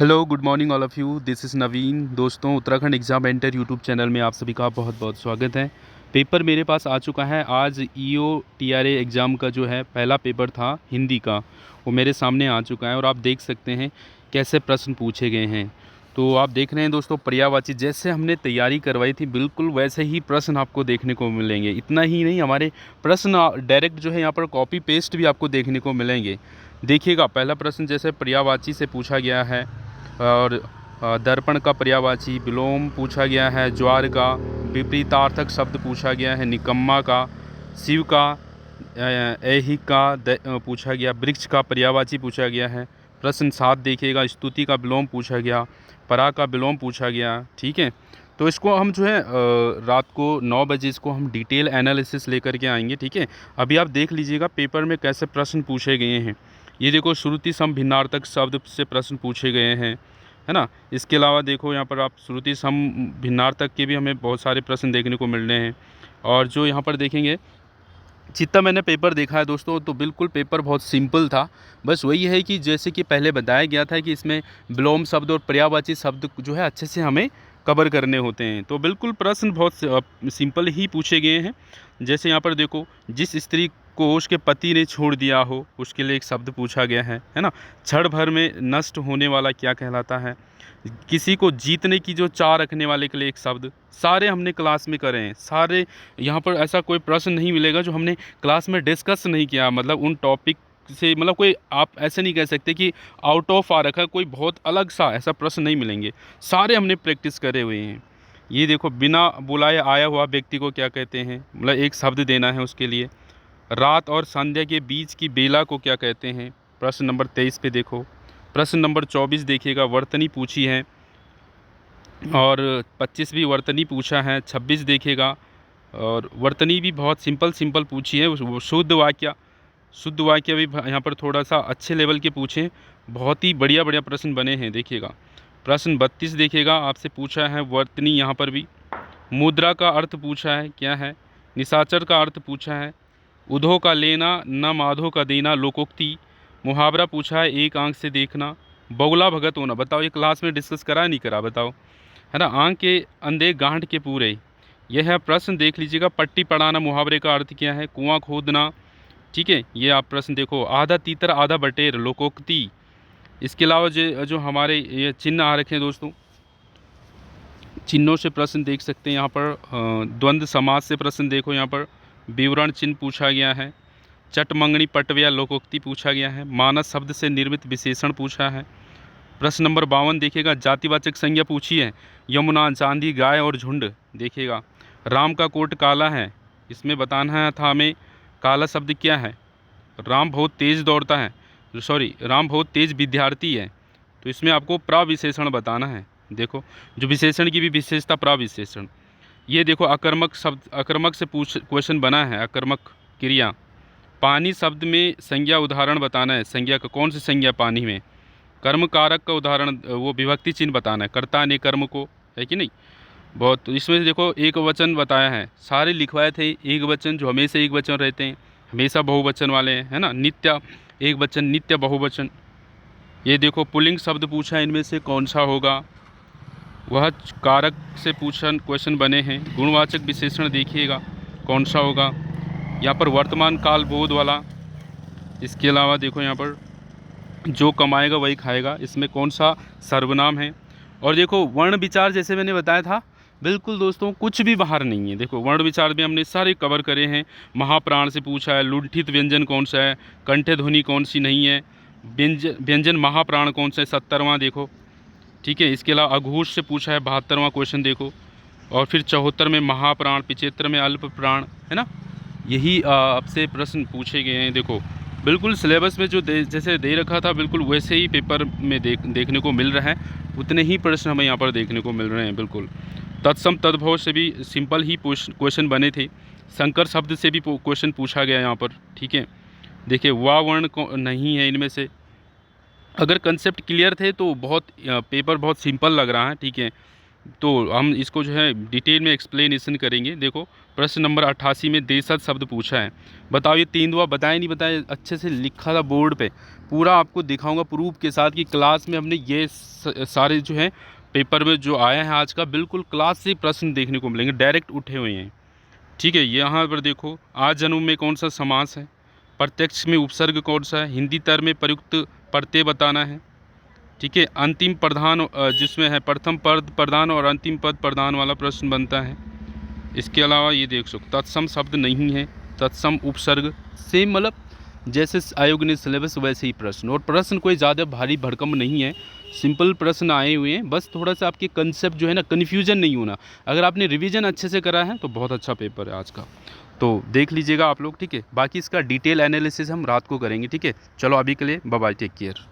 Hello good morning all of you, this is Naveen. दोस्तों, Uttarakhand exam enter YouTube channel में आप सभी का बहुत बहुत स्वागत है। पेपर मेरे पास आ चुका है। आज ईओ टीआरए एग्ज़ाम का जो है पहला पेपर था हिंदी का, वो मेरे सामने आ चुका है और आप देख सकते हैं कैसे प्रश्न पूछे गए हैं। तो आप देख रहे हैं दोस्तों, पर्यायवाची जैसे हमने तैयारी करवाई थी बिल्कुल वैसे ही प्रश्न आपको देखने को मिलेंगे। इतना ही नहीं, हमारे प्रश्न डायरेक्ट जो है यहाँ पर कॉपी पेस्ट भी आपको देखने को मिलेंगे। देखिएगा, पहला प्रश्न जैसे पर्यायवाची से पूछा गया है और दर्पण का पर्यायवाची, विलोम पूछा गया है, ज्वार का विपरीतार्थक शब्द पूछा गया है, निकम्मा का, शिव का, ऐहिक का पूछा गया, वृक्ष का पर्यायवाची पूछा गया है। प्रश्न 7 देखिएगा, स्तुति का विलोम पूछा गया, परा का विलोम पूछा गया। ठीक है, तो इसको हम जो है रात को 9 बजे इसको हम डिटेल एनालिसिस लेकर के आएंगे। ठीक है, अभी आप देख लीजिएगा पेपर में कैसे प्रश्न पूछे गए हैं। ये देखो, श्रुति सम भिन्नार्थक शब्द से प्रश्न पूछे गए हैं, है ना। इसके अलावा देखो यहाँ पर आप श्रुति सम भिन्नार्थक के भी हमें बहुत सारे प्रश्न देखने को मिल रहे हैं। और जो यहाँ पर देखेंगे, जितना मैंने पेपर देखा है दोस्तों, तो बिल्कुल पेपर बहुत सिंपल था। बस वही है कि जैसे कि पहले बताया गया था कि इसमें विलोम शब्द और पर्यायवाची शब्द जो है अच्छे से हमें कवर करने होते हैं। तो बिल्कुल प्रश्न बहुत सिंपल ही पूछे गए हैं। जैसे यहाँ पर देखो, जिस स्त्री को उसके पति ने छोड़ दिया हो उसके लिए एक शब्द पूछा गया है ना। क्षण भर में नष्ट होने वाला क्या कहलाता है। किसी को जीतने की जो चाह रखने वाले के लिए एक शब्द, सारे हमने क्लास में करे हैं। सारे यहाँ पर ऐसा कोई प्रश्न नहीं मिलेगा जो हमने क्लास में डिस्कस नहीं किया, मतलब उन टॉपिक से, मतलब कोई आप ऐसे नहीं कह सकते कि आउट ऑफ आ रखा, कोई बहुत अलग सा ऐसा प्रश्न नहीं मिलेंगे। सारे हमने प्रैक्टिस करे हुए हैं। ये देखो, बिना बुलाए आया हुआ व्यक्ति को क्या कहते हैं, मतलब एक शब्द देना है उसके लिए। रात और संध्या के बीच की बेला को क्या कहते हैं। प्रश्न नंबर 23 पे देखो। प्रश्न नंबर 24 देखिएगा, वर्तनी पूछी है और 25 भी वर्तनी पूछा है। 26 देखिएगा, और वर्तनी भी बहुत सिंपल सिंपल पूछी है। वो शुद्ध वाक्य भी यहाँ पर थोड़ा सा अच्छे लेवल के पूछे, बहुत ही बढ़िया बढ़िया प्रश्न बने हैं। देखिएगा, प्रश्न 32 देखिएगा, आपसे पूछा है वर्तनी। यहाँ पर भी मुद्रा का अर्थ पूछा है, क्या है। निशाचर का अर्थ पूछा है। उधो का लेना न माधो का देना, लोकोक्ति। मुहावरा पूछा है, एक आंख से देखना। बगुला भगत होना, बताओ ये क्लास में डिस्कस करा नहीं करा, बताओ, है ना। आंख के अंधे गांठ के पूरे, यह है प्रश्न। देख लीजिएगा, पट्टी पड़ाना मुहावरे का अर्थ क्या है। कुआं खोदना, ठीक है, ये आप प्रश्न देखो। आधा तीतर आधा बटेर, लोकोक्ति। इसके अलावा जो हमारे ये चिन्ह आ रखे हैं दोस्तों, चिन्हों से प्रश्न देख सकते हैं। यहाँ पर द्वंद्व समास से प्रश्न देखो, यहाँ पर विवरण चिन्ह पूछा गया है। चटमंगनी पटव्या लोकोक्ति पूछा गया है। मानस शब्द से निर्मित विशेषण पूछा है। प्रश्न नंबर 52 देखिएगा, जातिवाचक संज्ञा पूछी है। यमुना, चांदी, गाय और झुंड। देखिएगा, राम का कोट काला है, इसमें बताना था हमें काला शब्द क्या है। राम बहुत तेज़ दौड़ता है, सॉरी, राम बहुत तेज़ विद्यार्थी है, तो इसमें आपको प्रविशेषण बताना है। देखो, जो विशेषण की भी विशेषता प्रविशेषण। ये देखो, अकर्मक शब्द, अकर्मक से क्वेश्चन बना है, अकर्मक क्रिया। पानी शब्द में संज्ञा उदाहरण बताना है। संज्ञा का कौन सी संज्ञा पानी में। कर्म कारक का उदाहरण, वो विभक्ति चिन्ह बताना है, कर्ता ने कर्म को, है कि नहीं। बहुत, तो इसमें देखो एक वचन बताया है, सारे लिखवाए थे एक वचन, जो हमेशा एक वचन रहते हैं, हमेशा बहुवचन वाले हैं, है ना। नित्य एक वचन, नित्य बहुवचन। ये देखो, पुल्लिंग शब्द पूछा है, इनमें से कौन सा होगा। वह कारक से पूछा क्वेश्चन बने हैं। गुणवाचक विशेषण देखिएगा कौन सा होगा। यहाँ पर वर्तमान काल बोध वाला। इसके अलावा देखो, यहाँ पर जो कमाएगा वही खाएगा, इसमें कौन सा सर्वनाम है। और देखो, वर्ण विचार जैसे मैंने बताया था, बिल्कुल दोस्तों कुछ भी बाहर नहीं है। देखो, वर्ण विचार में हमने सारे कवर करे हैं। महाप्राण से पूछा है, लुंठित व्यंजन कौन सा है, कंठे ध्वनि कौन सी नहीं है, व्यंजन महाप्राण कौन सा है, 70वां देखो, ठीक है। इसके अलावा अघोष से पूछा है, 72वां क्वेश्चन देखो। और फिर 74 में महाप्राण, 75 में अल्प प्राण, है ना। यही आपसे प्रश्न पूछे गए हैं। देखो, बिल्कुल सिलेबस में जो जैसे दे रखा था, बिल्कुल वैसे ही पेपर में देखने को मिल रहा है। उतने ही प्रश्न हमें यहाँ पर देखने को मिल रहे हैं। बिल्कुल तत्सम तद्भव से भी सिंपल ही क्वेश्चन बने थे। संकर शब्द से भी क्वेश्चन पूछा गया यहाँ पर, ठीक है। देखिए, वाह वर्ण नहीं है इनमें से। अगर कंसेप्ट क्लियर थे तो बहुत पेपर बहुत सिंपल लग रहा है, ठीक है। तो हम इसको जो है डिटेल में एक्सप्लेनेशन करेंगे। देखो प्रश्न नंबर 88 में देशज शब्द पूछा है, बताओ ये तीन दुआ बताए नहीं बताए, अच्छे से लिखा था बोर्ड पे, पूरा आपको दिखाऊंगा प्रूफ के साथ कि क्लास में हमने ये सारे जो है पेपर में जो आया है आज का, बिल्कुल क्लास से प्रश्न देखने को मिलेंगे, डायरेक्ट उठे हुए हैं। ठीक है, यहाँ पर देखो आज जन्म में कौन सा समास है, प्रत्यक्ष में उपसर्ग कौन सा है, हिंदी तर में प्रयुक्त प्रत्यय बताना है। ठीक है, अंतिम प्रधान जिसमें है प्रथम पद प्रधान और अंतिम पद प्रधान वाला प्रश्न बनता है। इसके अलावा ये देख सकते तत्सम शब्द नहीं है, तत्सम उपसर्ग, सेम मतलब जैसे आयोग ने सिलेबस वैसे ही प्रश्न, और प्रश्न कोई ज़्यादा भारी भरकम नहीं है, सिंपल प्रश्न आए हुए हैं, बस थोड़ा सा आपके कंसेप्ट जो है ना कन्फ्यूजन नहीं होना। अगर आपने रिवीजन अच्छे से करा है तो बहुत अच्छा पेपर है आज का, तो देख लीजिएगा आप लोग। ठीक है, बाकी इसका डिटेल एनालिसिस हम रात को करेंगे। ठीक है, चलो अभी के लिए बाय बाय, टेक केयर।